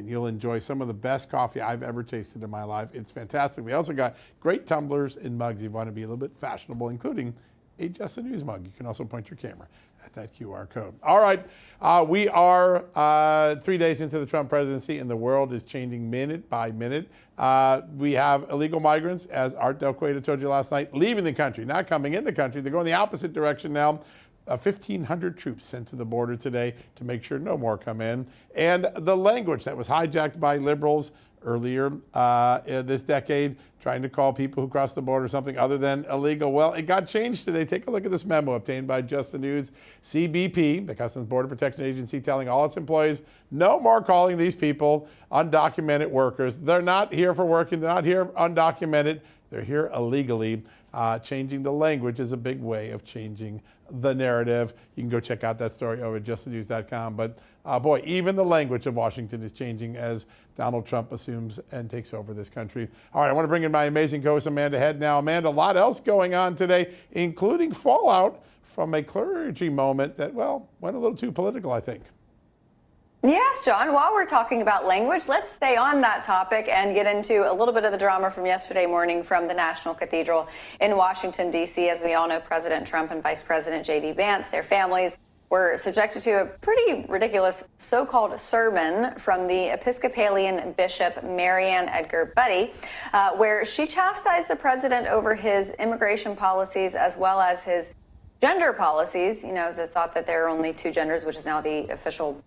and you'll enjoy some of the best coffee I've ever tasted in my life. It's fantastic. They also got great tumblers and mugs if you want to be a little bit fashionable, including a Just the News mug. You can also point your camera at that QR code. All right, we are 3 days into the Trump presidency, and the world is changing minute by minute. We have illegal migrants, as Art Del Cueto told you last night, leaving the country, not coming in the country. They're going the opposite direction now. 1,500 troops sent to the border today to make sure no more come in. And the language that was hijacked by liberals earlier this decade, trying to call people who cross the border something other than illegal. Well, it got changed today. Take a look at this memo obtained by Just the News. CBP, the Customs Border Protection Agency, telling all its employees, no more calling these people undocumented workers. They're not here for working. They're not here undocumented. They're here illegally. Changing the language is a big way of changing the narrative. You can go check out that story over at justthenews.com. But boy, even the language of Washington is changing as Donald Trump assumes and takes over this country. All right, I want to bring in my amazing co-host, Amanda Head now. Amanda, a lot else going on today, including fallout from a clergy moment that, well, went a little too political, I think. Yes, John, while we're talking about language, let's stay on that topic and get into a little bit of the drama from yesterday morning from the National Cathedral in Washington, D.C. As we all know, President Trump and Vice President J.D. Vance, their families, were subjected to a pretty ridiculous so-called sermon from the Episcopalian Bishop Marianne Edgar Budde, where she chastised the president over his immigration policies as well as his gender policies. You know, the thought that there are only two genders, which is now the official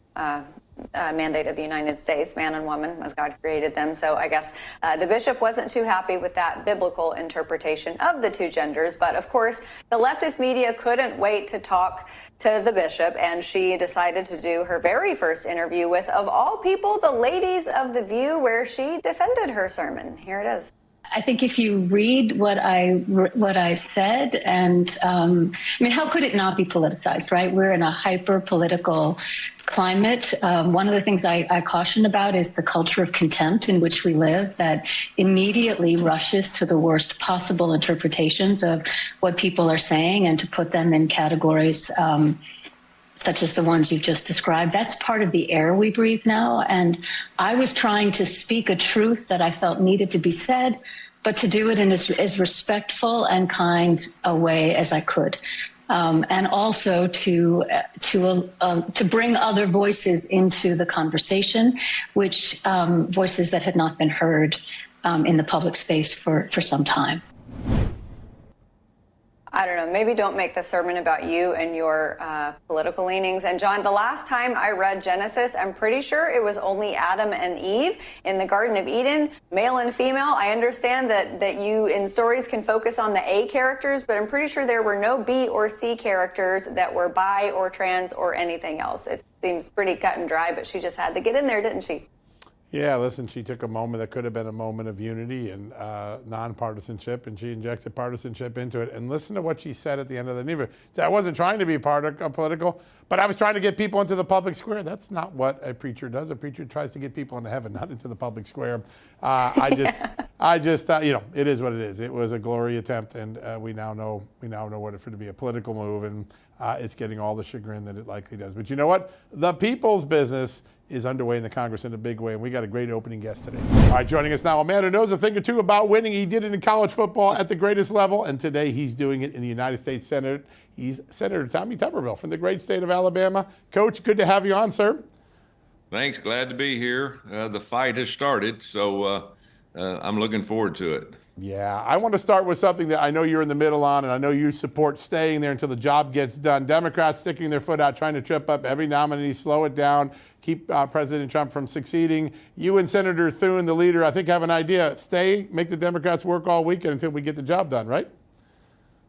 mandate of the United States, man and woman, as God created them. So I guess the bishop wasn't too happy with that biblical interpretation of the two genders. But of course, the leftist media couldn't wait to talk to the bishop, and she decided to do her very first interview with, of all people, the ladies of The View, where she defended her sermon. Here it is. I think if you read what I said, and I mean, how could it not be politicized, right? We're in a hyper-political climate. One of the things I caution about is the culture of contempt in which we live that immediately rushes to the worst possible interpretations of what people are saying and to put them in categories such as the ones you've just described. That's part of the air we breathe now. And I was trying to speak a truth that I felt needed to be said, but to do it in as respectful and kind a way as I could. And also to bring other voices into the conversation, which voices that had not been heard in the public space for some time. I don't know, maybe don't make the sermon about you and your political leanings. And John, the last time I read Genesis, I'm pretty sure it was only Adam and Eve in the Garden of Eden, male and female. I understand that you in stories can focus on the A characters, but I'm pretty sure there were no B or C characters that were bi or trans or anything else. It seems pretty cut and dry, but she just had to get in there, didn't she? Yeah, listen, she took a moment that could have been a moment of unity and nonpartisanship, and she injected partisanship into it. And listen to what she said at the end of the interview. I wasn't trying to be political, but I was trying to get people into the public square. That's not what a preacher does. A preacher tries to get people into heaven, not into the public square. I just, you know, it is what it is. It was a glory attempt, and we now know what it for to be a political move, and it's getting all the chagrin that it likely does. But you know what? The people's business is underway in the Congress in a big way, and we got a great opening guest today. All right, joining us now, a man who knows a thing or two about winning. He did it in college football at the greatest level, and today he's doing it in the United States Senate. He's Senator Tommy Tuberville from the great state of Alabama. Coach, good to have you on, sir. Thanks, glad to be here. The fight has started, so I'm looking forward to it. Yeah, I want to start with something that I know you're in the middle on, and I know you support staying there until the job gets done. Democrats sticking their foot out, trying to trip up every nominee, slow it down, keep President Trump from succeeding. You and Senator Thune, the leader, I think have an idea. Stay, make the Democrats work all weekend until we get the job done, right?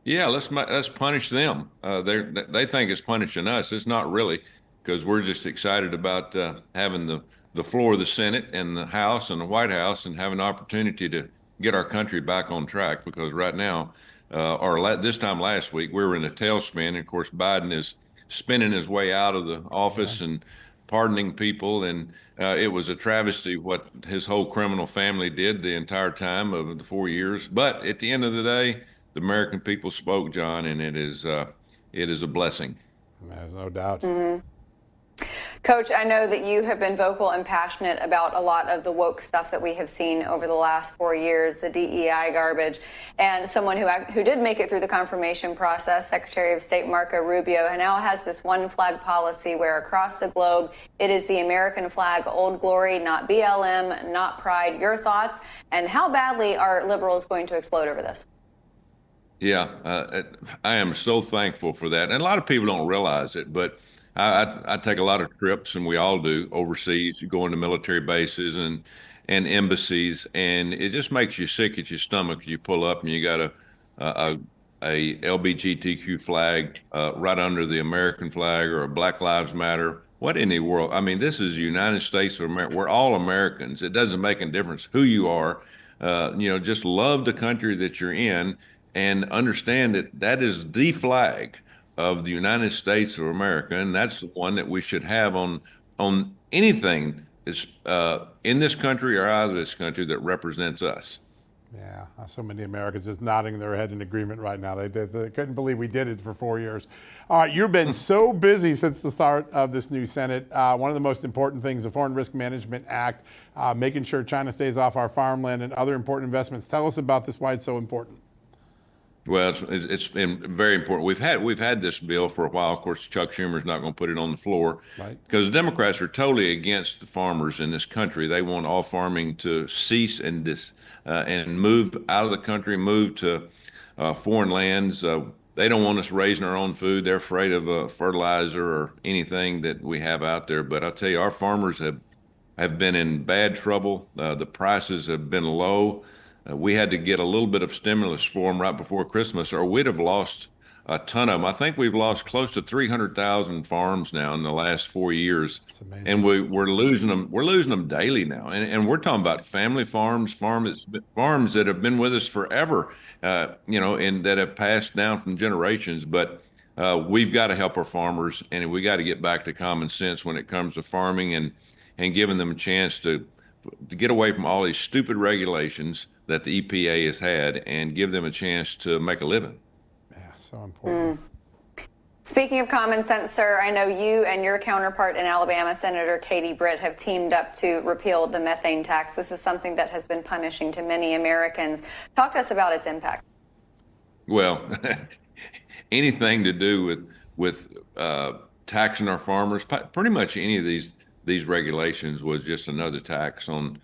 Yeah, let's punish them. They think it's punishing us. It's not really, because we're just excited about having the floor of the Senate and the House and the White House and having an opportunity to get our country back on track, because right now, this time last week, we were in a tailspin. And of course, Biden is spinning his way out of the office and pardoning people. And it was a travesty what his whole criminal family did the entire time of the 4 years. But at the end of the day, the American people spoke, John, and it is a blessing. There's no doubt. Mm-hmm. Coach, I know that you have been vocal and passionate about a lot of the woke stuff that we have seen over the last 4 years, the DEI garbage, and someone who did make it through the confirmation process, Secretary of State Marco Rubio, now has this one flag policy where across the globe it is the American flag, Old Glory, not BLM, not pride. Your thoughts, and how badly are liberals going to explode over this? Yeah, I am so thankful for that. And a lot of people don't realize it, but I take a lot of trips, and we all do, overseas. You go into military bases and embassies, and it just makes you sick at your stomach. You pull up and you got a LGBTQ flag right under the American flag, or a Black Lives Matter. What in the world? I mean, this is the United States of America. We're all Americans. It doesn't make a difference who you are. Just love the country that you're in, and understand that that is the flag of the United States of America, and that's the one that we should have on anything that's in this country or out of this country that represents us. Yeah, so many Americans just nodding their head in agreement right now. They couldn't believe we did it for 4 years. All right, you've been so busy since the start of this new Senate. One of the most important things, the Foreign Risk Management Act, making sure China stays off our farmland and other important investments. Tell us about this, why it's so important. Well, it's been very important. We've had this bill for a while. Of course, Chuck Schumer's not going to put it on the floor, right? Because the Democrats are totally against the farmers in this country. They want all farming to cease and move out of the country, move to foreign lands. They don't want us raising our own food. They're afraid of fertilizer or anything that we have out there. But I'll tell you, our farmers have been in bad trouble. The prices have been low. We had to get a little bit of stimulus for them right before Christmas, or we'd have lost a ton of them. I think we've lost close to 300,000 farms now in the last 4 years. That's amazing. And we're losing them. We're losing them daily now. And we're talking about family farms, farms that have been with us forever, and that have passed down from generations. But we've got to help our farmers, and we got to get back to common sense when it comes to farming, and giving them a chance to get away from all these stupid regulations that the EPA has had, and give them a chance to make a living. Yeah, so important. Speaking of common sense, sir, I know you and your counterpart in Alabama, Senator Katie Britt, have teamed up to repeal the methane tax. This is something that has been punishing to many Americans. Talk to us about its impact. Well, anything to do with taxing our farmers, pretty much any of these regulations was just another tax on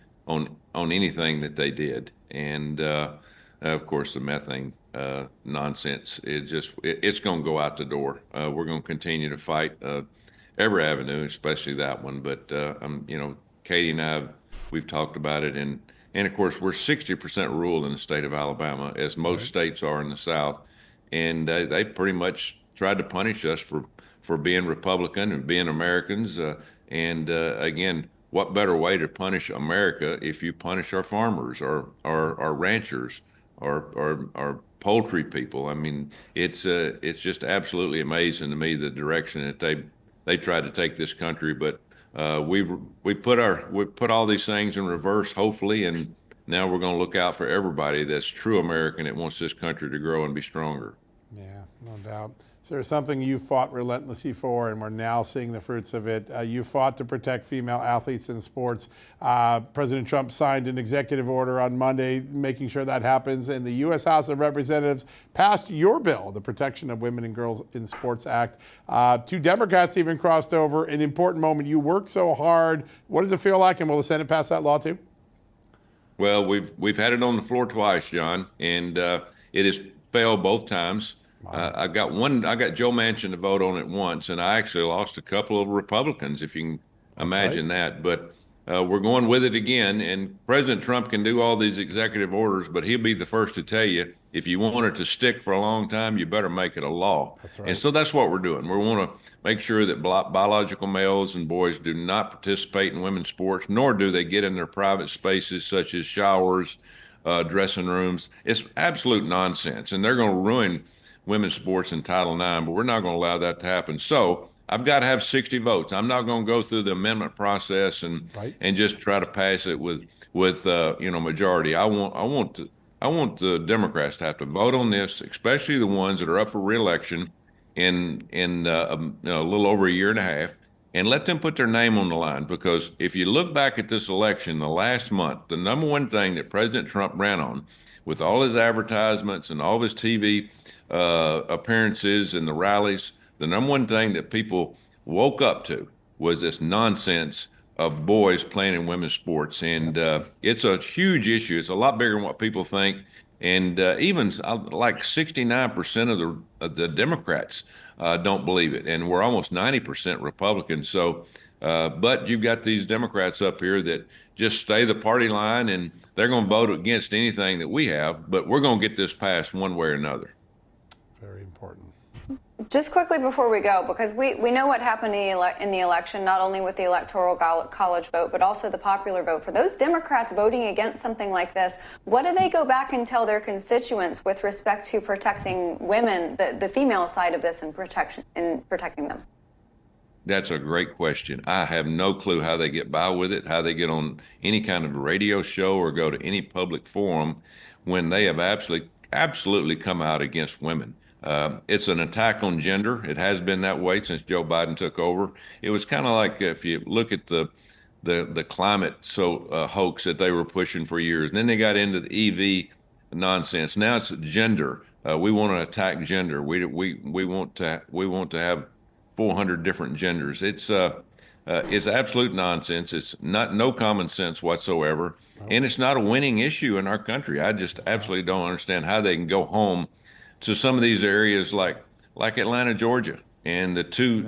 anything that they did. And of course, the methane nonsense, it's going to go out the door. We're going to continue to fight every avenue, especially that one. But Katie and I, we've talked about it, and of course, we're 60% rural in the state of Alabama, as most states are in the South, and they pretty much tried to punish us for being Republican and being Americans. Again, what better way to punish America if you punish our farmers, or our ranchers, or poultry people? I mean, it's just absolutely amazing to me the direction that they tried to take this country. But we put all these things in reverse, hopefully, and now we're going to look out for everybody that's true American that wants this country to grow and be stronger. Yeah, no doubt. So there's something you fought relentlessly for, and we're now seeing the fruits of it. You fought to protect female athletes in sports. President Trump signed an executive order on Monday making sure that happens, and the U.S. House of Representatives passed your bill, the Protection of Women and Girls in Sports Act. 2 Democrats even crossed over, an important moment. You worked so hard. What does it feel like, and will the Senate pass that law too? Well, we've had it on the floor twice, John, and it has failed both times. I got Joe Manchin to vote on it once, and I actually lost a couple of Republicans, if you can imagine that. But we're going with it again, and President Trump can do all these executive orders, but he'll be the first to tell you, if you want it to stick for a long time, you better make it a law. That's right. And so that's what we're doing. We want to make sure that biological males and boys do not participate in women's sports, nor do they get in their private spaces such as showers, dressing rooms. It's absolute nonsense, and they're going to ruin women's sports in Title IX, but we're not going to allow that to happen. So I've got to have 60 votes. I'm not going to go through the amendment process and just try to pass it with majority. I want the Democrats to have to vote on this, especially the ones that are up for re-election in a little over a year and a half, and let them put their name on the line. Because if you look back at this election, the last month, the number one thing that President Trump ran on, with all his advertisements and all of his TV appearances and the rallies, the number one thing that people woke up to was this nonsense of boys playing in women's sports. And it's a huge issue. It's a lot bigger than what people think. And even like 69% of the Democrats don't believe it. And we're almost 90% Republicans. So, but you've got these Democrats up here that just stay the party line, and they're going to vote against anything that we have. But we're going to get this passed one way or another. Very important. Just quickly before we go, because we know what happened in the election, not only with the Electoral College vote, but also the popular vote. For those Democrats voting against something like this, what do they go back and tell their constituents with respect to protecting women, the female side of this, and protecting them? That's a great question. I have no clue how they get by with it, how they get on any kind of radio show or go to any public forum when they have absolutely come out against women. It's an attack on gender. It has been that way since Joe Biden took over. It was kind of like if you look at the climate hoax that they were pushing for years. And then they got into the EV nonsense. Now it's gender. We want to attack gender. We want to have 400 different genders. It's absolute nonsense. It's no common sense whatsoever, and it's not a winning issue in our country. I just absolutely don't understand how they can go home to some of these areas like Atlanta, Georgia, and the two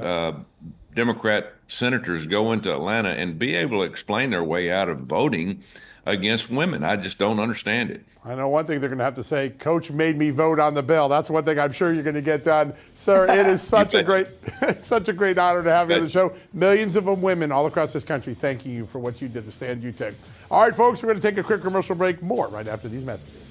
Democrat senators go into Atlanta and be able to explain their way out of voting against women. I just don't understand it. I know one thing they're going to have to say, Coach made me vote on the bill. That's one thing I'm sure you're going to get done. Sir, it is such a great honor to have you on the show. Millions of them women all across this country thanking you for what you did, the stand you took. All right, folks, we're going to take a quick commercial break. More right after these messages.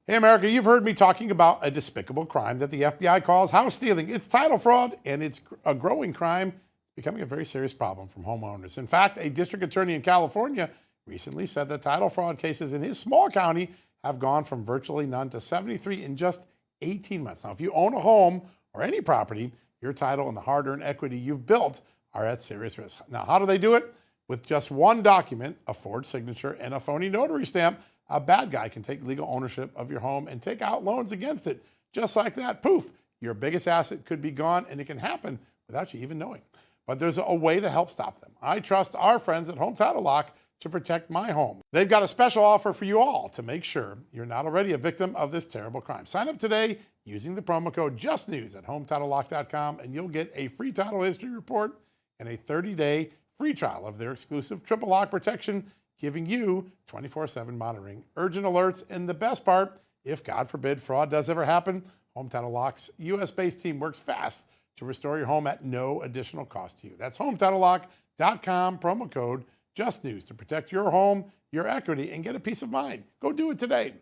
Hey, America, you've heard me talking about a despicable crime that the FBI calls house stealing. It's title fraud, and it's a growing crime, becoming a very serious problem from homeowners. In fact, a district attorney in California recently said that title fraud cases in his small county have gone from virtually none to 73 in just 18 months. Now, if you own a home or any property, your title and the hard-earned equity you've built are at serious risk. Now, how do they do it? With just one document, a forged signature, and a phony notary stamp, a bad guy can take legal ownership of your home and take out loans against it. Just like that, poof, your biggest asset could be gone, and it can happen without you even knowing. But there's a way to help stop them. I trust our friends at Home Title Lock to protect my home. They've got a special offer for you all to make sure you're not already a victim of this terrible crime. Sign up today using the promo code JUSTNEWS at HometitleLock.com, and you'll get a free title history report and a 30-day free trial of their exclusive triple lock protection, giving you 24/7 monitoring, urgent alerts, and the best part, if God forbid fraud does ever happen, Home Title Lock's U.S.-based team works fast to restore your home at no additional cost to you. That's HometitleLock.com, promo code JUSTNEWS to protect your home, your equity, and get a peace of mind. Go do it today.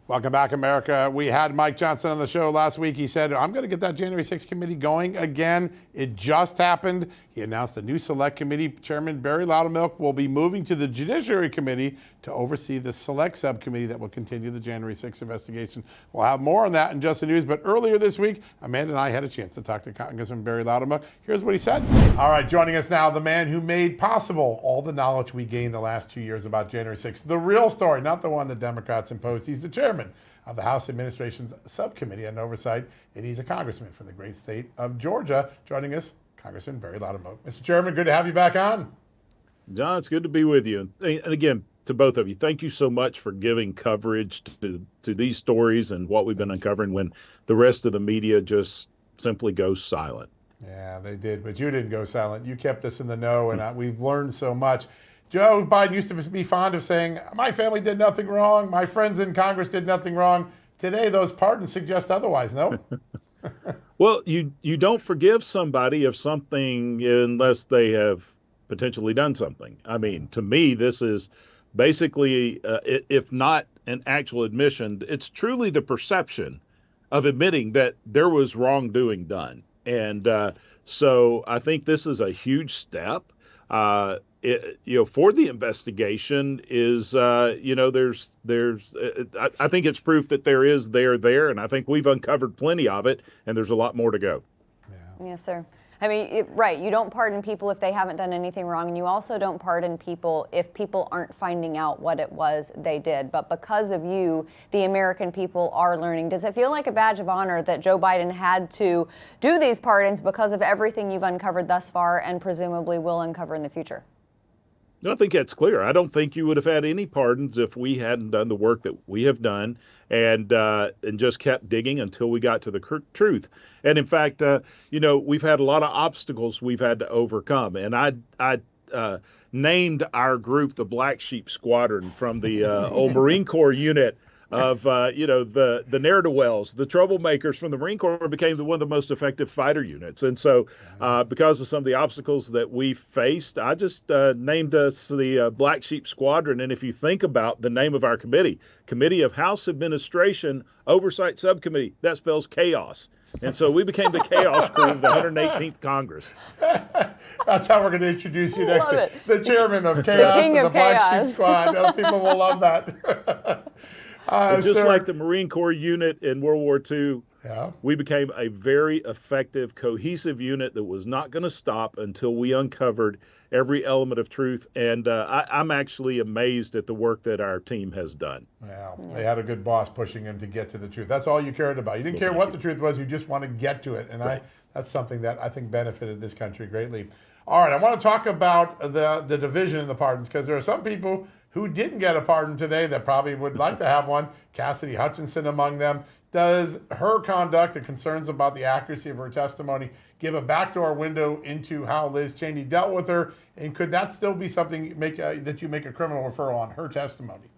Welcome back, America. We had Mike Johnson on the show last week. He said, I'm going to get that January 6th committee going again. It just happened. He announced the new select committee. Chairman Barry Loudermilk will be moving to the Judiciary Committee to oversee the select subcommittee that will continue the January 6th investigation. We'll have more on that in just the news. But earlier this week, Amanda and I had a chance to talk to Congressman Barry Loudermilk. Here's what he said. All right, joining us now, the man who made possible all the knowledge we gained the last 2 years about January 6th. The real story, not the one the Democrats imposed. He's the chairman of the House Administration's Subcommittee on Oversight, and he's a congressman from the great state of Georgia. Joining us, Congressman Barry Loudermilk. Mr. Chairman, good to have you back on. John, it's good to be with you. And again, to both of you, thank you so much for giving coverage to these stories and what we've been uncovering when the rest of the media just simply goes silent. Yeah, they did, but you didn't go silent. You kept us in the know, and we've learned so much. Joe Biden used to be fond of saying, my family did nothing wrong, my friends in Congress did nothing wrong. Today, those pardons suggest otherwise, no? Well, you don't forgive somebody of something unless they have potentially done something. I mean, to me, this is basically, if not an actual admission, it's truly the perception of admitting that there was wrongdoing done. And so I think this is a huge step. for the investigation is, I think it's proof that there, and I think we've uncovered plenty of it, and there's a lot more to go. Yes, sir. I mean, right. You don't pardon people if they haven't done anything wrong, and you also don't pardon people if people aren't finding out what it was they did. But because of you, the American people are learning. Does it feel like a badge of honor that Joe Biden had to do these pardons because of everything you've uncovered thus far and presumably will uncover in the future? I think that's clear. I don't think you would have had any pardons if we hadn't done the work that we have done and just kept digging until we got to the truth. And in fact, we've had a lot of obstacles we've had to overcome. And I named our group the Black Sheep Squadron from the old Marine Corps unit of the ne'er-do-wells, the troublemakers from the Marine Corps became one of the most effective fighter units. And so because of some of the obstacles that we faced, I just named us the Black Sheep Squadron. And if you think about the name of our Committee of House Administration Oversight Subcommittee, that spells chaos. And so we became the chaos crew of the 118th Congress. That's how we're going to introduce you next. Love it. The chairman of chaos king and of the Black chaos. Sheep Squad. People will love that. Just sir, like the Marine Corps unit in World War II, yeah. we became a very effective, cohesive unit that was not going to stop until we uncovered every element of truth. And I'm actually amazed at the work that our team has done. Well, they had a good boss pushing him to get to the truth. That's all you cared about. You didn't care what the truth was. You just want to get to it. And that's something that I think benefited this country greatly. All right, I want to talk about the division in the pardons, because there are some people who didn't get a pardon today that probably would like to have one. Cassidy Hutchinson among them. Does her conduct and concerns about the accuracy of her testimony give a backdoor window into how Liz Cheney dealt with her? And could that still be something that you make a criminal referral on her testimony?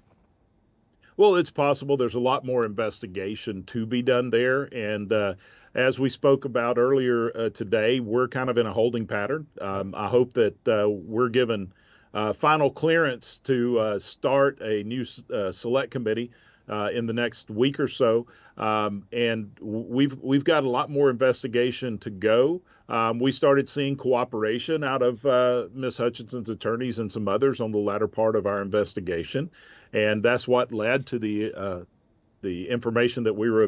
Well, it's possible. There's a lot more investigation to be done there. And as we spoke about earlier today, we're kind of in a holding pattern. I hope that we're given final clearance to start a new select committee in the next week or so, and we've got a lot more investigation to go. We started seeing cooperation out of Ms. Hutchinson's attorneys and some others on the latter part of our investigation, and that's what led to the information that we were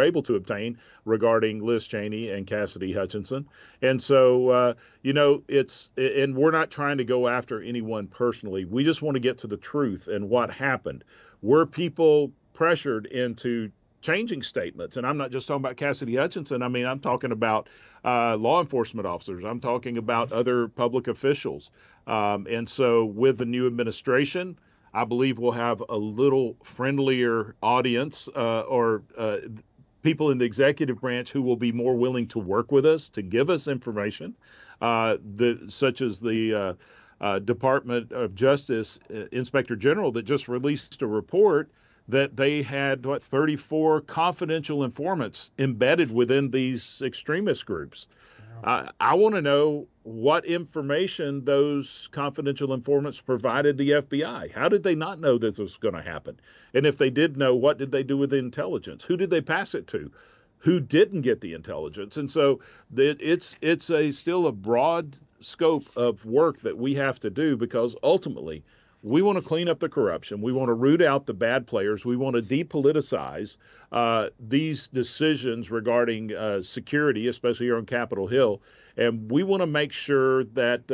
able to obtain regarding Liz Cheney and Cassidy Hutchinson. And so, and we're not trying to go after anyone personally. We just want to get to the truth and what happened. Were people pressured into changing statements? And I'm not just talking about Cassidy Hutchinson. I mean, I'm talking about law enforcement officers. I'm talking about other public officials. And so with the new administration, I believe we'll have a little friendlier audience or people in the executive branch who will be more willing to work with us, to give us information, such as the Department of Justice Inspector General that just released a report that they had 34 confidential informants embedded within these extremist groups. I want to know what information those confidential informants provided the FBI. How did they not know this was going to happen? And if they did know, what did they do with the intelligence? Who did they pass it to? Who didn't get the intelligence? And so it's still a broad scope of work that we have to do, because ultimately we want to clean up the corruption. We want to root out the bad players. We want to depoliticize these decisions regarding security, especially here on Capitol Hill. And we want to make sure that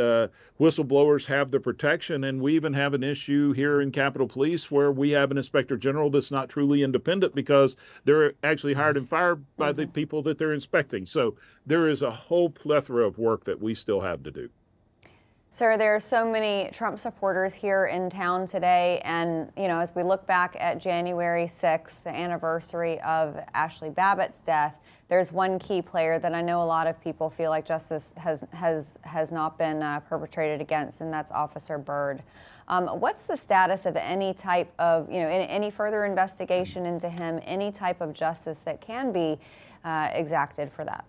whistleblowers have the protection. And we even have an issue here in Capitol Police where we have an inspector general that's not truly independent because they're actually hired and fired by the people that they're inspecting. So there is a whole plethora of work that we still have to do. Sir, there are so many Trump supporters here in town today. And, as we look back at January 6th, the anniversary of Ashley Babbitt's death, there's one key player that I know a lot of people feel like justice has not been perpetrated against, and that's Officer Byrd. What's the status of any type of, any further investigation into him, any type of justice that can be exacted for that?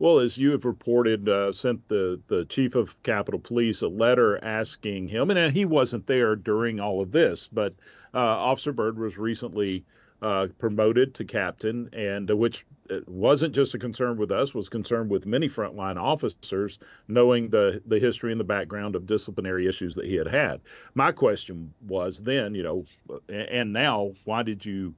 Well, as you have reported, sent the chief of Capitol Police a letter asking him, and he wasn't there during all of this, but Officer Byrd was recently promoted to captain, and which wasn't just a concern with us, was concerned with many frontline officers, knowing the history and the background of disciplinary issues that he had had. My question was then, and now, why did you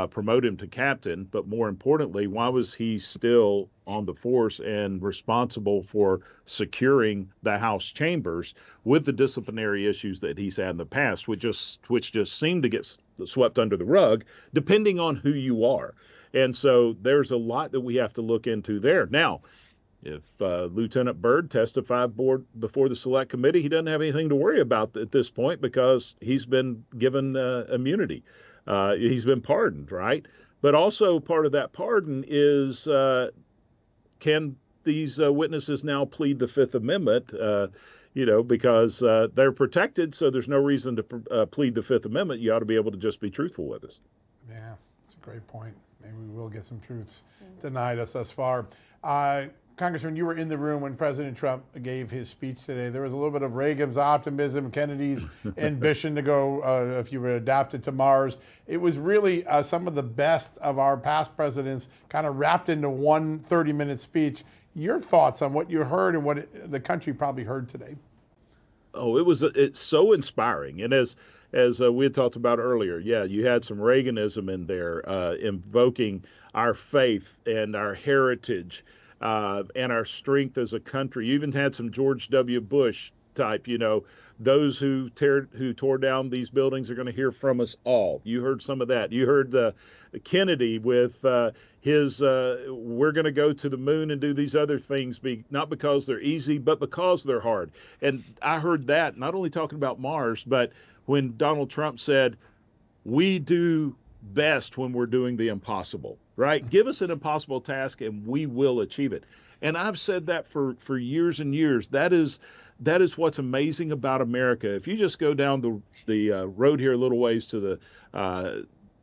promote him to captain? But more importantly, why was he still on the force and responsible for securing the House chambers with the disciplinary issues that he's had in the past, which just seem to get swept under the rug, depending on who you are. And so there's a lot that we have to look into there. Now, if Lieutenant Byrd testified before the Select Committee, he doesn't have anything to worry about at this point because he's been given immunity. He's been pardoned, right? But also part of that pardon is, can these witnesses now plead the Fifth Amendment? Because they're protected, so there's no reason to plead the Fifth Amendment. You ought to be able to just be truthful with us. Yeah, that's a great point. Maybe we will get some truths denied us thus far. Congressman, you were in the room when President Trump gave his speech today. There was a little bit of Reagan's optimism, Kennedy's ambition to go, if you were adapted to Mars. It was really some of the best of our past presidents kind of wrapped into one 30-minute speech. Your thoughts on what you heard and what the country probably heard today? Oh, it's so inspiring. And as we had talked about earlier, yeah, you had some Reaganism in there, invoking our faith and our heritage and our strength as a country. You even had some George W. Bush type, those who tore down these buildings are going to hear from us all. You heard some of that. You heard Kennedy with his we're going to go to the moon and do these other things, not because they're easy, but because they're hard. And I heard that not only talking about Mars, but when Donald Trump said, we do best when we're doing the impossible, right? Give us an impossible task and we will achieve it. And I've said that for years and years. That is what's amazing about America. If you just go down the road here a little ways to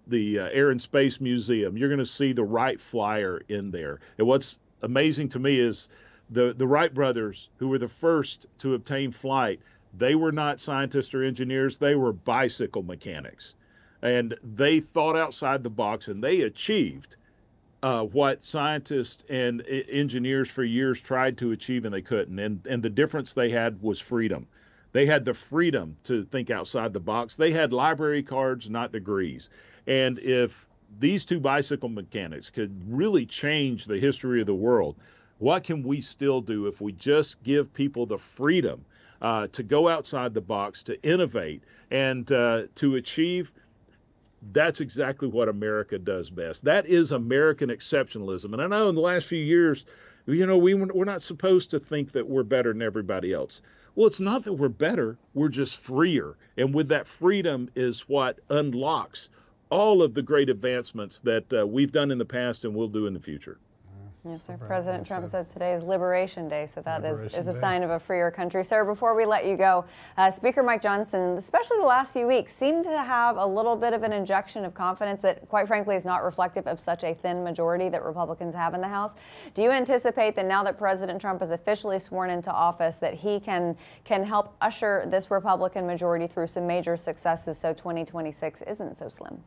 the Air and Space Museum, you're going to see the Wright Flyer in there. And what's amazing to me is the Wright brothers, who were the first to obtain flight, they were not scientists or engineers. They were bicycle mechanics. And they thought outside the box, and they achieved what scientists and engineers for years tried to achieve, and they couldn't. And the difference they had was freedom. They had the freedom to think outside the box. They had library cards, not degrees. And if these two bicycle mechanics could really change the history of the world, what can we still do if we just give people the freedom to go outside the box, to innovate, and to achieve? That's exactly what America does best. That is American exceptionalism. And I know in the last few years, we're not supposed to think that we're better than everybody else. Well, it's not that we're better, we're just freer. And with that freedom is what unlocks all of the great advancements that we've done in the past and will do in the future. Yes, sir. President Trump said today is Liberation Day, so that is a Day. sign of a freer country. Sir, before we let you go, Speaker Mike Johnson, especially the last few weeks, seemed to have a little bit of an injection of confidence that, quite frankly, is not reflective of such a thin majority that Republicans have in the House. Do you anticipate that now that President Trump is officially sworn into office, that he can help usher this Republican majority through some major successes so 2026 isn't so slim?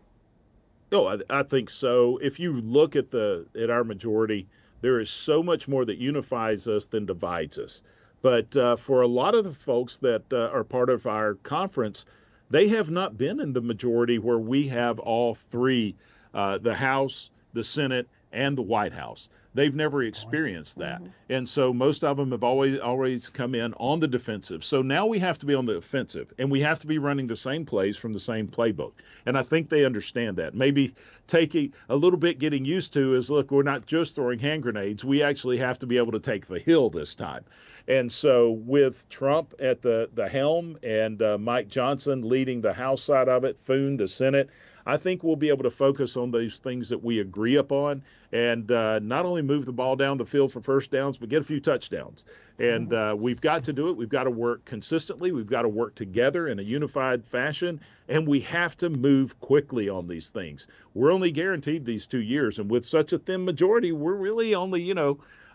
Oh, I think so. If you look at our majority, there is so much more that unifies us than divides us. But for a lot of the folks that are part of our conference, they have not been in the majority where we have all three, the House, the Senate, and the White House. They've never experienced that. And so most of them have always come in on the defensive. So now we have to be on the offensive, and we have to be running the same plays from the same playbook. And I think they understand that. Maybe taking a little bit getting used to is, look, we're not just throwing hand grenades. We actually have to be able to take the hill this time. And so with Trump at the helm and Mike Johnson leading the House side of it, Thune, the Senate, I think we'll be able to focus on those things that we agree upon and not only move the ball down the field for first downs, but get a few touchdowns. And we've got to do it. We've got to work consistently. We've got to work together in a unified fashion. And we have to move quickly on these things. We're only guaranteed these 2 years. And with such a thin majority, we're really only,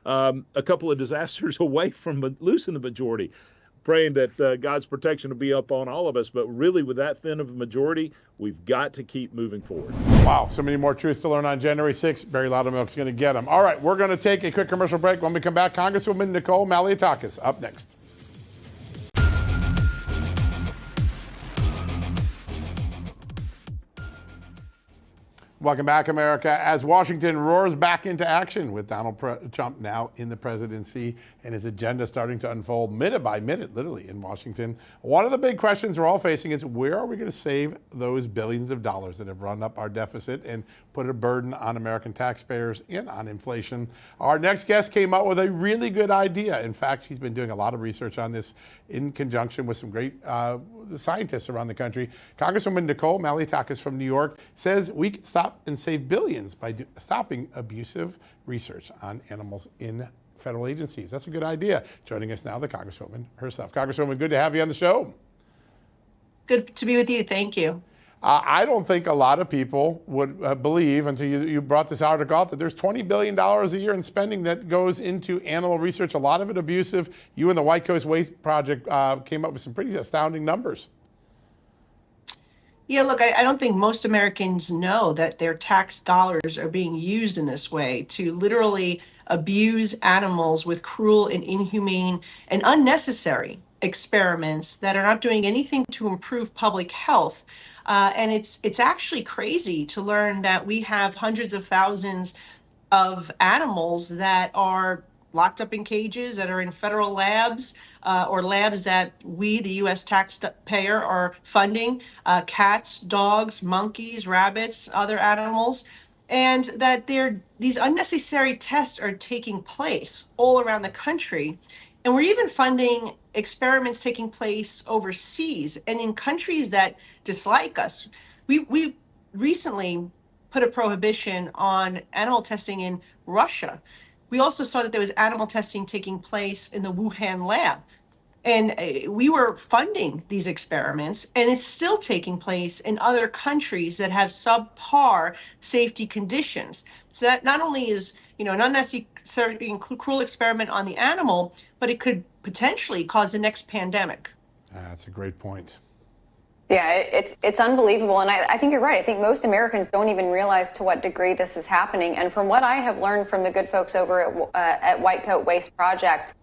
a couple of disasters away from losing the majority. praying that God's protection will be up on all of us. But really, with that thin of a majority, we've got to keep moving forward. Wow, so many more truths to learn on January 6th. Barry Loudermilk's going to get them. All right, we're going to take a quick commercial break. When we come back, Congresswoman Nicole Malliotakis up next. Welcome back, America. As Washington roars back into action with Donald Trump now in the presidency and his agenda starting to unfold minute by minute, literally, in Washington. One of the big questions we're all facing is where are we going to save those billions of dollars that have run up our deficit and put a burden on American taxpayers and on inflation? Our next guest came up with a really good idea. In fact, she's been doing a lot of research on this in conjunction with some great scientists around the country. Congresswoman Nicole Malliotakis from New York says we can stop and save billions by stopping abusive research on animals in federal agencies. That's a good idea. Joining us now, the Congresswoman herself. Congresswoman, good to have you on the show. Good to be with you. Thank you. I don't think a lot of people would believe until you brought this article out that there's $20 billion a year in spending that goes into animal research, a lot of it abusive. You and the White Coast Waste Project came up with some pretty astounding numbers. Yeah, look, I don't think most Americans know that their tax dollars are being used in this way to literally abuse animals with cruel and inhumane and unnecessary experiments that are not doing anything to improve public health. And it's actually crazy to learn that we have hundreds of thousands of animals that are locked up in cages, that are in federal labs, or labs that we, the U.S. taxpayer, are funding, cats, dogs, monkeys, rabbits, other animals, and that these unnecessary tests are taking place all around the country. And we're even funding experiments taking place overseas and in countries that dislike us. We recently put a prohibition on animal testing in Russia. We also saw that there was animal testing taking place in the Wuhan lab. And we were funding these experiments, and it's still taking place in other countries that have subpar safety conditions. So that not only is, an unnecessary cruel experiment on the animal, but it could potentially cause the next pandemic. That's a great point. Yeah, it's unbelievable. And I think you're right. I think most Americans don't even realize to what degree this is happening. And from what I have learned from the good folks over at White Coat Waste Project,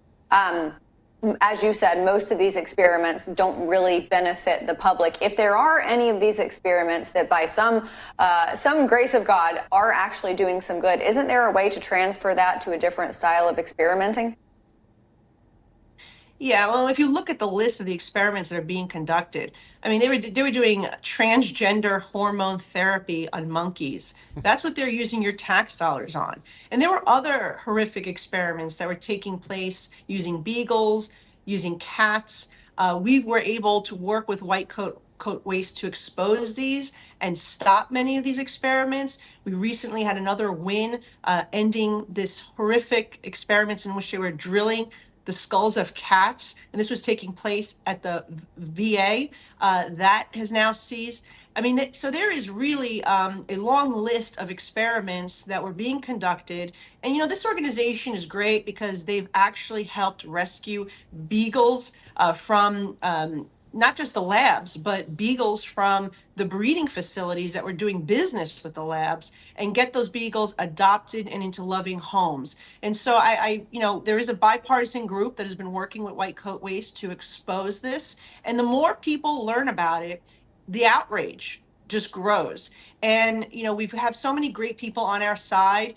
as you said, most of these experiments don't really benefit the public. If there are any of these experiments that by some grace of God are actually doing some good, isn't there a way to transfer that to a different style of experimenting? Yeah, well, if you look at the list of the experiments that are being conducted, I mean, they were doing transgender hormone therapy on monkeys. That's what they're using your tax dollars on. And there were other horrific experiments that were taking place using beagles, using cats. We were able to work with White Coat Waste to expose these and stop many of these experiments. We recently had another win ending this horrific experiments in which they were drilling the skulls of cats, and this was taking place at the VA. That has now ceased. I mean, so there is really a long list of experiments that were being conducted. And, this organization is great because they've actually helped rescue beagles from not just the labs, but beagles from the breeding facilities that were doing business with the labs and get those beagles adopted and into loving homes. And so there is a bipartisan group that has been working with White Coat Waste to expose this. And the more people learn about it, the outrage just grows. And, we have so many great people on our side.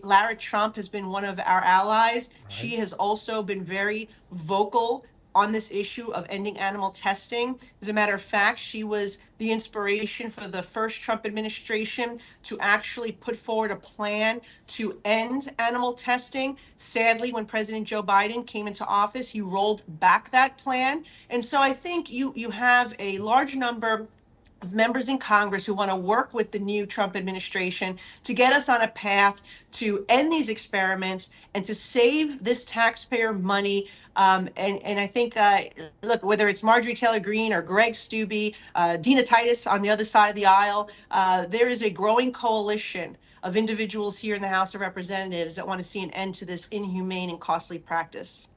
Lara Trump has been one of our allies. Right. She has also been very vocal on this issue of ending animal testing. As a matter of fact, she was the inspiration for the first Trump administration to actually put forward a plan to end animal testing. Sadly, when President Joe Biden came into office, he rolled back that plan. And so I think you have a large number of members in Congress who want to work with the new Trump administration to get us on a path to end these experiments and to save this taxpayer money. And I think, look, whether it's Marjorie Taylor Greene or Greg Steube, Dina Titus on the other side of the aisle, there is a growing coalition of individuals here in the House of Representatives that want to see an end to this inhumane and costly practice.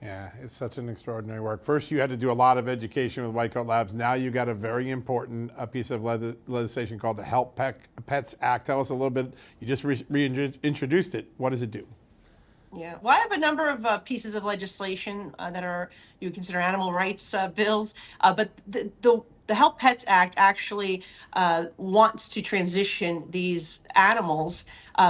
Yeah, it's such an extraordinary work. First, you had to do a lot of education with White Coat Labs. Now you got a very important piece of legislation called the Help Pets Act. Tell us a little bit. You just reintroduced it. What does it do? Yeah, well, I have a number of pieces of legislation that are you would consider animal rights bills, but the Help Pets Act actually wants to transition these animals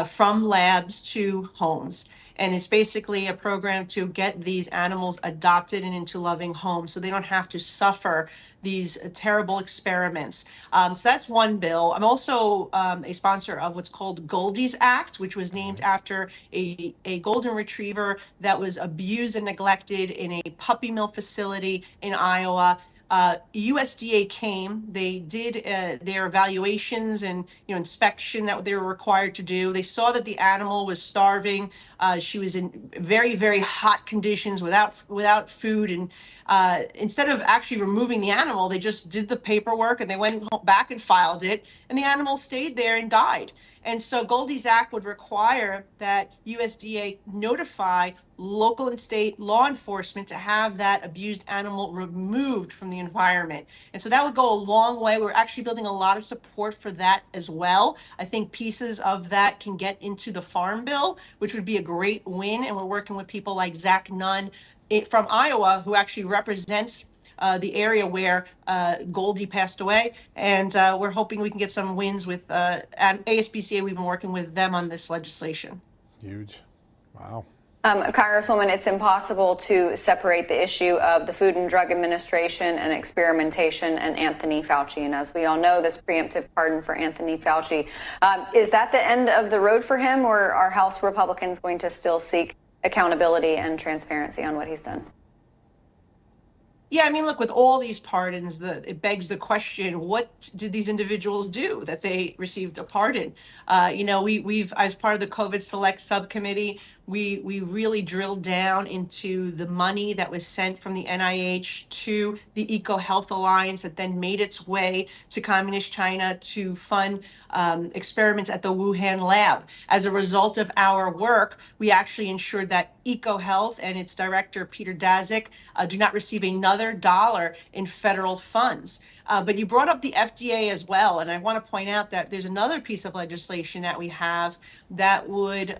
from labs to homes. And it's basically a program to get these animals adopted and into loving homes so they don't have to suffer these terrible experiments. So that's one bill. I'm also a sponsor of what's called Goldie's Act, which was named after a golden retriever that was abused and neglected in a puppy mill facility in Iowa. USDA came, they did their evaluations and inspection that they were required to do. They saw that the animal was starving. She was in very, very hot conditions without food. And instead of actually removing the animal, they just did the paperwork and they went back and filed it. And the animal stayed there and died. And so Goldie's Act would require that USDA notify local and state law enforcement to have that abused animal removed from the environment. And so that would go a long way. We're actually building a lot of support for that as well. I think pieces of that can get into the Farm Bill, which would be a great win. And we're working with people like Zach Nunn from Iowa, who actually represents the area where Goldie passed away. And we're hoping we can get some wins with ASPCA. We've been working with them on this legislation. Huge. Wow. Congresswoman, it's impossible to separate the issue of the Food and Drug Administration and experimentation and Anthony Fauci. And as we all know, this preemptive pardon for Anthony Fauci, is that the end of the road for him, or are House Republicans going to still seek accountability and transparency on what he's done? Yeah, I mean, look, with all these pardons, it begs the question: what did these individuals do that they received a pardon? We've, as part of the COVID Select Subcommittee, we really drilled down into the money that was sent from the NIH to the EcoHealth Alliance that then made its way to Communist China to fund experiments at the Wuhan lab. As a result of our work, we actually ensured that EcoHealth and its director, Peter Daszak, do not receive another dollar in federal funds. But you brought up the FDA as well, and I want to point out that there's another piece of legislation that we have that would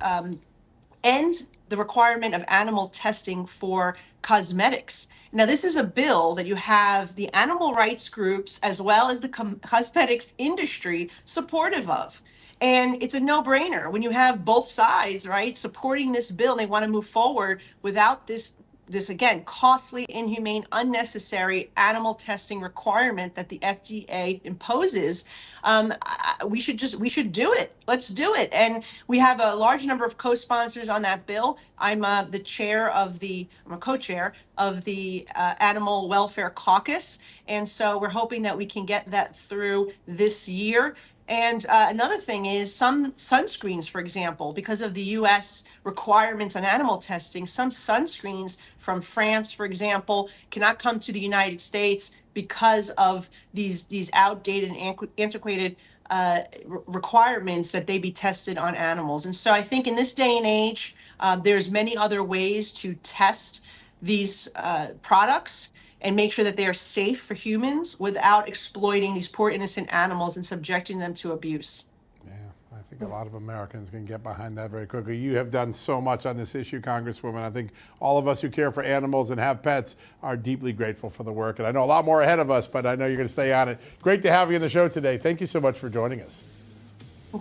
end the requirement of animal testing for cosmetics. Now, this is a bill that you have the animal rights groups as well as the cosmetics industry supportive of. And it's a no-brainer when you have both sides, right, supporting this bill. They want to move forward without this again, costly, inhumane, unnecessary animal testing requirement that the FDA imposes. We should do it. Let's do it. And we have a large number of co-sponsors on that bill. I'm a co-chair of the Animal Welfare Caucus. And so we're hoping that we can get that through this year. And another thing is some sunscreens, for example, because of the U.S. requirements on animal testing, some sunscreens from France, for example, cannot come to the United States because of these outdated and antiquated requirements that they be tested on animals. And so I think in this day and age, there's many other ways to test these products and make sure that they are safe for humans without exploiting these poor innocent animals and subjecting them to abuse. Yeah, I think a lot of Americans can get behind that very quickly. You have done so much on this issue, Congresswoman. I think all of us who care for animals and have pets are deeply grateful for the work. And I know a lot more ahead of us, but I know you're going to stay on it. Great to have you on the show today. Thank you so much for joining us.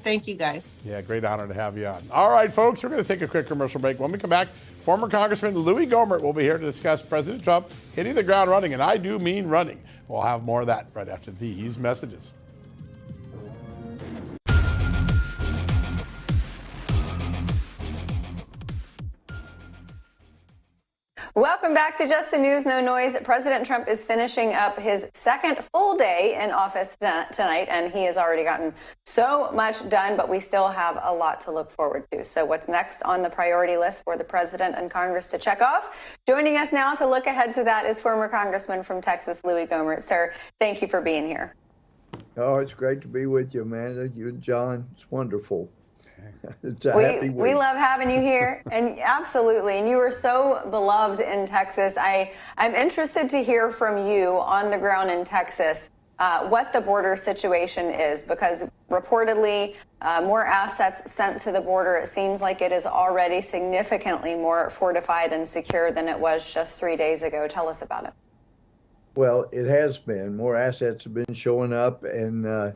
Thank you, guys. Yeah, great honor to have you on. All right, folks, we're going to take a quick commercial break. When we come back, former Congressman Louie Gohmert will be here to discuss President Trump hitting the ground running, and I do mean running. We'll have more of that right after these messages. Welcome back to Just the News, No Noise. President Trump is finishing up his second full day in office tonight, and he has already gotten so much done, but we still have a lot to look forward to. So what's next on the priority list for the president and Congress to check off? Joining us now to look ahead to that is former Congressman from Texas, Louie Gohmert. Sir, thank you for being here. Oh, it's great to be with you, Amanda. You and John. It's wonderful. It's a happy week. We love having you here, and absolutely. And you are so beloved in Texas. I'm interested to hear from you on the ground in Texas what the border situation is, because reportedly more assets sent to the border. It seems like it is already significantly more fortified and secure than it was just 3 days ago. Tell us about it. Well, it has been. More assets have been showing up, and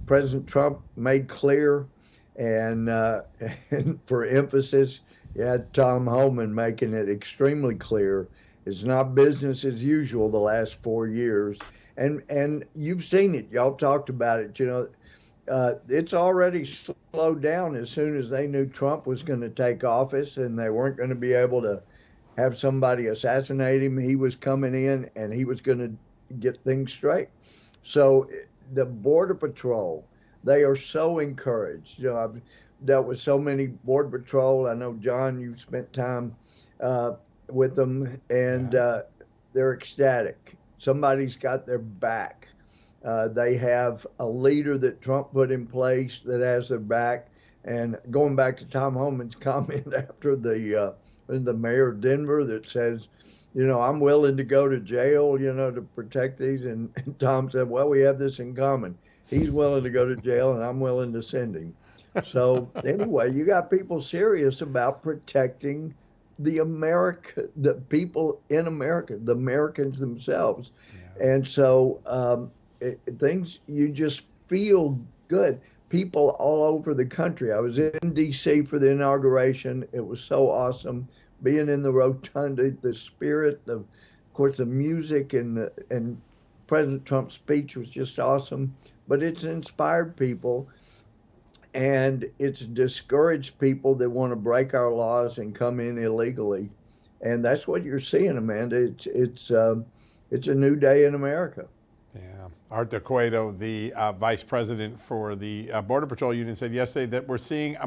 President Trump made clear, and for emphasis, you had Tom Homan making it extremely clear. It's not business as usual the last 4 years, and you've seen it. Y'all talked about it. It's already slowed down as soon as they knew Trump was going to take office, and they weren't going to be able to have somebody assassinate him. He was coming in, and he was going to get things straight. So the Border Patrol, they are so encouraged. I've dealt with so many Border Patrol. I know, John, you've spent time with them, and they're ecstatic. Somebody's got their back. They have a leader that Trump put in place that has their back. And going back to Tom Homan's comment after the mayor of Denver that says, I'm willing to go to jail, to protect these. And Tom said, well, we have this in common. He's willing to go to jail, and I'm willing to send him. So anyway, you got people serious about protecting the people in America, the Americans themselves. Yeah. And so things, you just feel good. People all over the country. I was in D.C. for the inauguration. It was so awesome. Being in the rotunda, the spirit, of course, the music and President Trump's speech was just awesome. But it's inspired people, and it's discouraged people that want to break our laws and come in illegally. And that's what you're seeing, Amanda. It's a new day in America. Yeah. Arthur Cueto, the vice president for the Border Patrol Union, said yesterday that we're seeing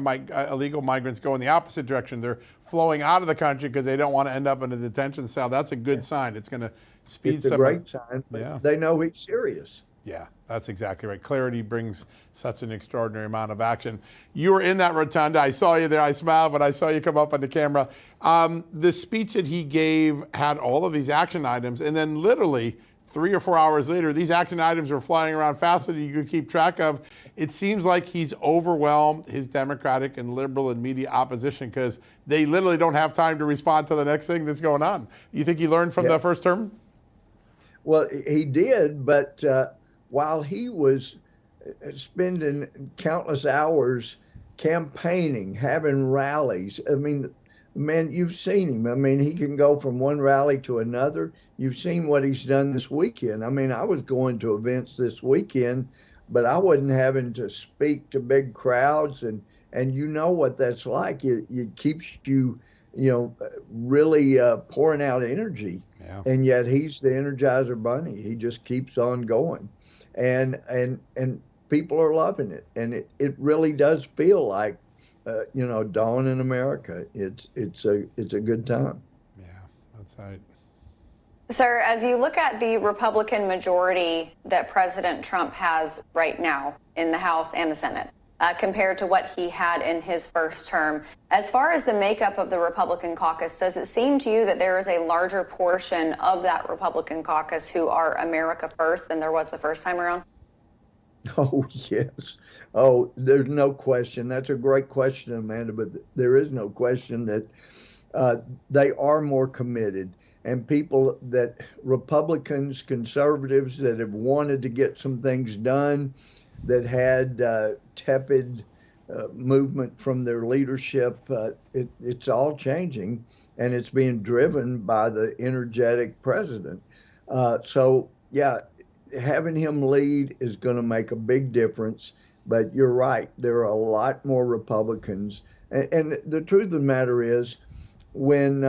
illegal migrants go in the opposite direction. They're flowing out of the country because they don't want to end up in a detention cell. That's a good sign. It's going to speed It's a great sign. But they know he's serious. Yeah, that's exactly right. Clarity brings such an extraordinary amount of action. You were in that rotunda. I saw you there. I smiled when I saw you come up on the camera. The speech that he gave had all of these action items, and then literally 3 or 4 hours later, these action items were flying around faster than you could keep track of. It seems like he's overwhelmed his Democratic and liberal and media opposition because they literally don't have time to respond to the next thing that's going on. You think he learned from the first term? Well, he did, but while he was spending countless hours campaigning, having rallies, I mean, man, you've seen him. I mean, he can go from one rally to another. You've seen what he's done this weekend. I mean, I was going to events this weekend, but I wasn't having to speak to big crowds, and you know what that's like. It keeps you, really pouring out energy. Yeah. And yet he's the Energizer Bunny. He just keeps on going, and people are loving it, and it really does feel like dawn in America. It's a good time. Yeah, that's right. Sir, as you look at the Republican majority that President Trump has right now in the House and the Senate, compared to what he had in his first term, as far as the makeup of the Republican caucus, does it seem to you that there is a larger portion of that Republican caucus who are America first than there was the first time around? Oh, yes. Oh, there's no question. That's a great question, Amanda, but there is no question that they are more committed. And people that Republicans, conservatives that have wanted to get some things done, that had tepid movement from their leadership, it's all changing, and it's being driven by the energetic president. So, yeah, having him lead is going to make a big difference. But you're right, there are a lot more Republicans. And the truth of the matter is, when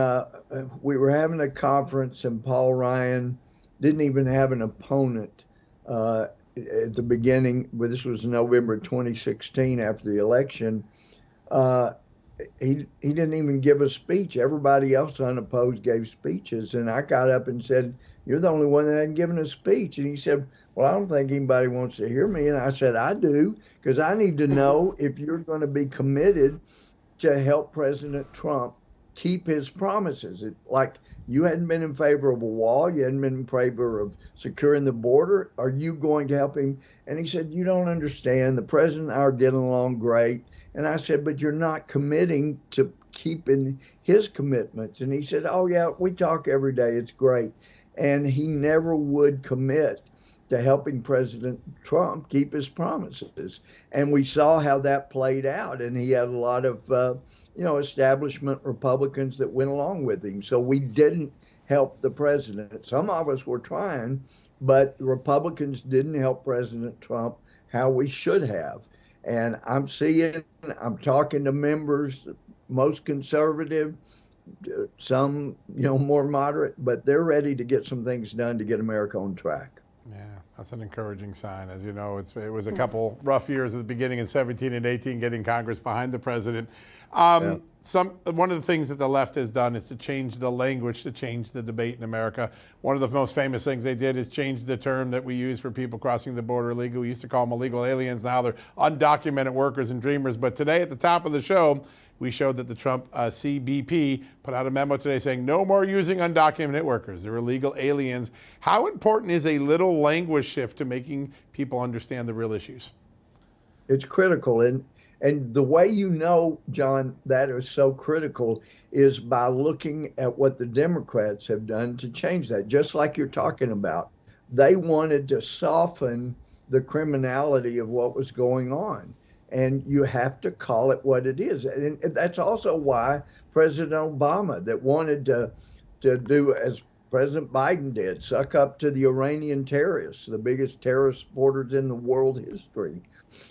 we were having a conference and Paul Ryan didn't even have an opponent at the beginning, but this was November 2016 after the election, he didn't even give a speech. Everybody else unopposed gave speeches, and I got up and said, "You're the only one that hadn't given a speech." And he said, "Well, I don't think anybody wants to hear me." And I said, "I do, because I need to know if you're going to be committed to help President Trump keep his promises. Like, you hadn't been in favor of a wall, you hadn't been in favor of securing the border. Are you going to help him?" And he said, "You don't understand. The president and I are getting along great." And I said, "But you're not committing to keeping his commitments." And he said, "Oh, yeah, we talk every day. It's great." And he never would commit to helping President Trump keep his promises. And we saw how that played out. And he had a lot of, establishment Republicans that went along with him. So we didn't help the president. Some of us were trying, but the Republicans didn't help President Trump how we should have. And I'm talking to members, most conservative, some, more moderate, but they're ready to get some things done to get America on track. Yeah, that's an encouraging sign. As you know, it was a couple rough years at the beginning in 17 and 18, getting Congress behind the president. One of the things that the left has done is to change the language, to change the debate in America. One of the most famous things they did is change the term that we use for people crossing the border illegally. We used to call them illegal aliens. Now they're undocumented workers and dreamers. But today at the top of the show, we showed that the Trump CBP put out a memo today saying no more using undocumented workers. They're illegal aliens. How important is a little language shift to making people understand the real issues? It's critical. And the way John, that is so critical is by looking at what the Democrats have done to change that. Just like you're talking about, they wanted to soften the criminality of what was going on. And you have to call it what it is. And that's also why President Obama, that wanted to do as President Biden did, suck up to the Iranian terrorists, the biggest terrorist supporters in the world history.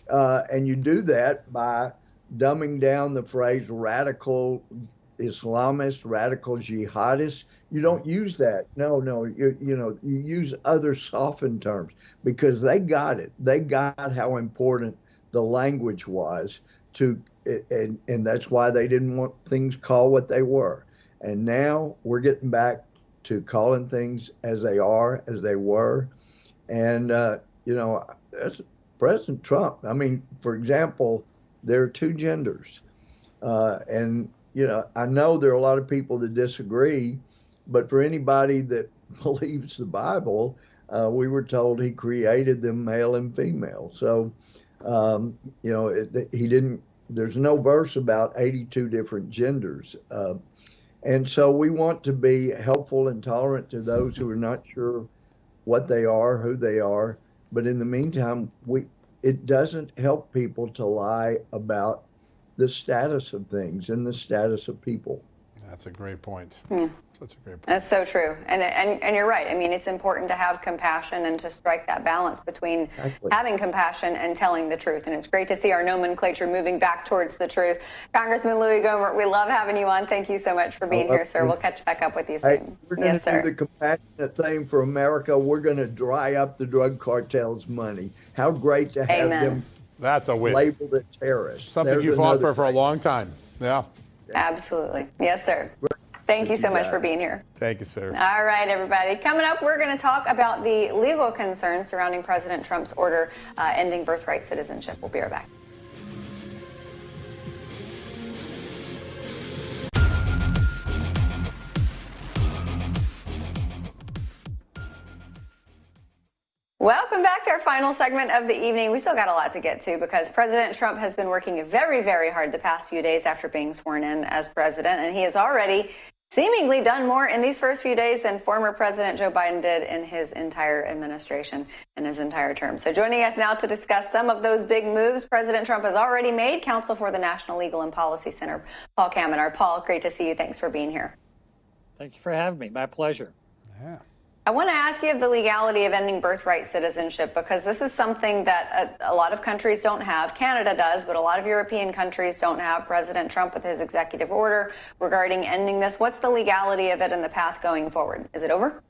And you do that by dumbing down the phrase radical Islamists, radical jihadists. You don't use that. No, you use other softened terms, because they got it. They got how important the language was and that's why they didn't want things called what they were. And now we're getting back to calling things as they are, as they were. And, that's President Trump. I mean, for example, there are two genders. And, I know there are a lot of people that disagree, but for anybody that believes the Bible, we were told he created them male and female. So, there's no verse about 82 different genders. And so we want to be helpful and tolerant to those who are not sure what they are, who they are. But in the meantime, it doesn't help people to lie about the status of things and the status of people. That's a great point. Such a great point. That's so true. And you're right. I mean, it's important to have compassion and to strike that balance between having compassion and telling the truth. And it's great to see our nomenclature moving back towards the truth. Congressman Louis Gohmert, we love having you on. Thank you so much for being here, sir. We'll catch back up with you soon. We're going to do the compassionate thing for America. We're going to dry up the drug cartel's money. How great to have them That's a win. labeled as terrorists. Something you fought for a long time. Yeah. Absolutely. Yes, sir. Thank you so much for being here. Thank you, sir. All right, everybody. Coming up, we're going to talk about the legal concerns surrounding President Trump's order ending birthright citizenship. We'll be right back. Welcome back to our final segment of the evening. We still got a lot to get to because President Trump has been working very, very hard the past few days after being sworn in as president, and he has already seemingly done more in these first few days than former President Joe Biden did in his entire administration and his entire term. So joining us now to discuss some of those big moves President Trump has already made, counsel for the National Legal and Policy Center, Paul Kamenar. Paul, great to see you. Thanks for being here. Thank you for having me. My pleasure. Yeah. I want to ask you of the legality of ending birthright citizenship, because this is something that a lot of countries don't have. Canada does, but a lot of European countries don't have. President Trump with his executive order regarding ending this. What's the legality of it and the path going forward? Is it over?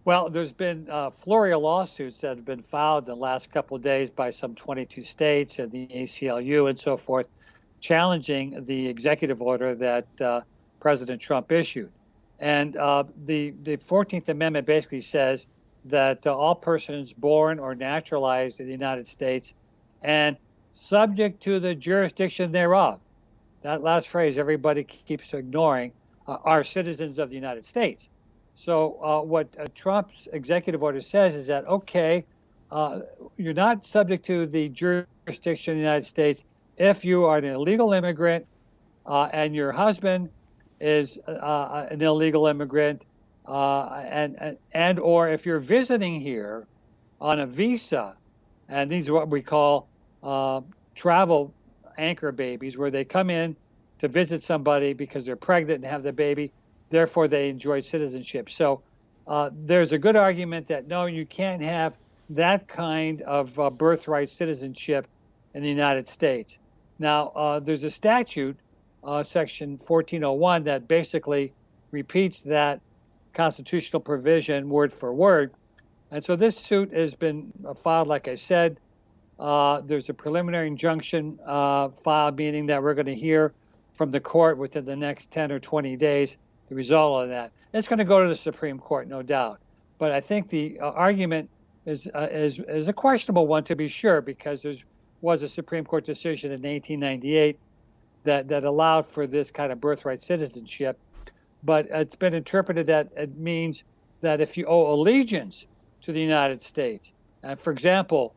Well, there's been a flurry of lawsuits that have been filed in the last couple of days by some 22 states and the ACLU and so forth, challenging the executive order that President Trump issued. And the 14th Amendment basically says that all persons born or naturalized in the United States and subject to the jurisdiction thereof, that last phrase everybody keeps ignoring, are citizens of the United States. So what Trump's executive order says is that, okay, you're not subject to the jurisdiction of the United States if you are an illegal immigrant and your husband is an illegal immigrant, and or if you're visiting here on a visa, and these are what we call travel anchor babies, where they come in to visit somebody because they're pregnant and have the baby, therefore they enjoy citizenship. So there's a good argument that no, you can't have that kind of birthright citizenship in the United States. Now, there's a statute, Section 1401, that basically repeats that constitutional provision word for word. And so this suit has been filed, like I said. There's a preliminary injunction filed, meaning that we're going to hear from the court within the next 10 or 20 days the result of that. It's going to go to the Supreme Court, no doubt. But I think the argument is a questionable one, to be sure, because there was a Supreme Court decision in 1898 that allowed for this kind of birthright citizenship. But it's been interpreted that it means that if you owe allegiance to the United States, and for example,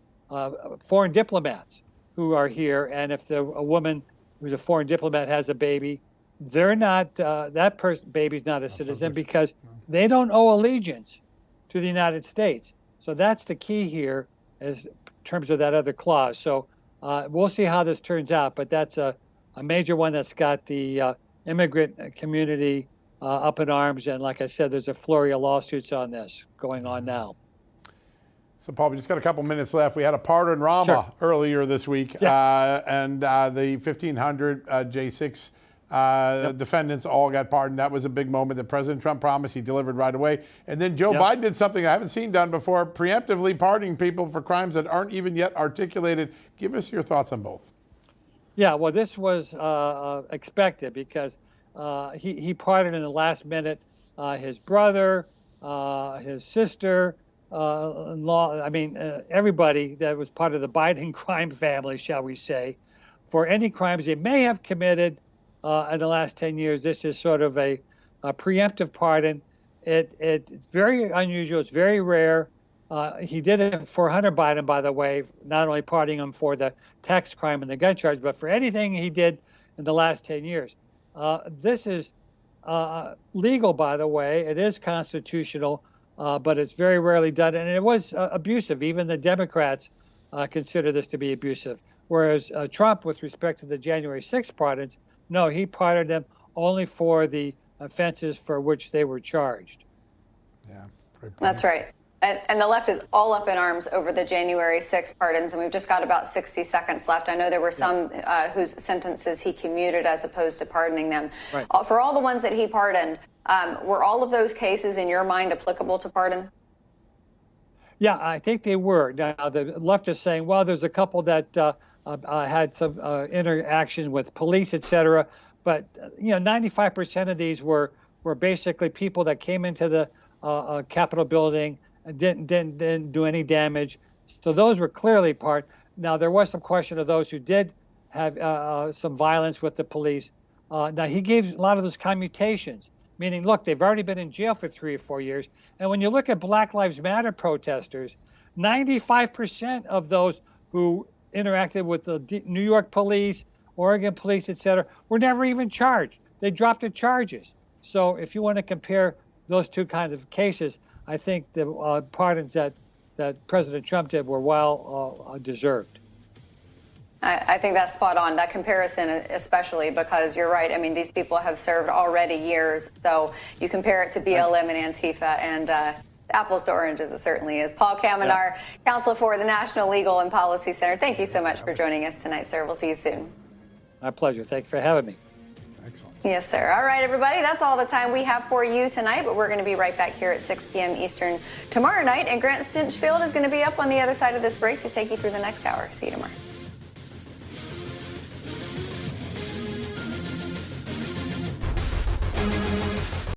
foreign diplomats who are here, and if a woman who's a foreign diplomat has a baby, they're not, that baby's not a citizen because they don't owe allegiance to the United States. So that's the key here in terms of that other clause. So we'll see how this turns out, but that's a major one that's got the immigrant community up in arms. And like I said, there's a flurry of lawsuits on this going on now. So, Paul, we just got a couple minutes left. We had a pardon Rama Sure. earlier this week, Yeah. and the 1,500 J6 defendants all got pardoned. That was a big moment that President Trump promised. He delivered right away. And then Joe Biden did something I haven't seen done before, preemptively pardoning people for crimes that aren't even yet articulated. Give us your thoughts on both. Yeah, well, this was expected because he pardoned in the last minute his brother, his sister, in-law, everybody that was part of the Biden crime family, shall we say, for any crimes they may have committed in the last 10 years. This is sort of a preemptive pardon. It's very unusual. It's very rare. He did it for Hunter Biden, by the way, not only pardoning him for the tax crime and the gun charge, but for anything he did in the last 10 years. This is legal, by the way. It is constitutional, but it's very rarely done. And it was abusive. Even the Democrats consider this to be abusive. Whereas Trump, with respect to the January 6th pardons, no, he pardoned them only for the offenses for which they were charged. Yeah, that's right. And the left is all up in arms over the January 6th pardons, and we've just got about 60 seconds left. I know there were some whose sentences he commuted as opposed to pardoning them. Right. For all the ones that he pardoned, were all of those cases, in your mind, applicable to pardon? Yeah, I think they were. Now, the left is saying, well, there's a couple that had some interaction with police, et cetera. But, 95% of these were basically people that came into the Capitol building and didn't do any damage. So those were clearly part. Now, there was some question of those who did have some violence with the police. Now, he gave a lot of those commutations, meaning, look, they've already been in jail for 3 or 4 years. And when you look at Black Lives Matter protesters, 95% of those who interacted with the New York police, Oregon police, et cetera, were never even charged. They dropped the charges. So if you want to compare those two kinds of cases, I think the pardons that President Trump did were well deserved. I think that's spot on, that comparison, especially because you're right. I mean, these people have served already years. So you compare it to BLM and Antifa, and apples to oranges, it certainly is. Paul Kamenar, counsel for the National Legal and Policy Center. Thank you so much for joining us tonight, sir. We'll see you soon. My pleasure. Thank you for having me. Excellent. Yes, sir. All right, everybody. That's all the time we have for you tonight, but we're going to be right back here at 6 p.m. Eastern tomorrow night. And Grant Stinchfield is going to be up on the other side of this break to take you through the next hour. See you tomorrow.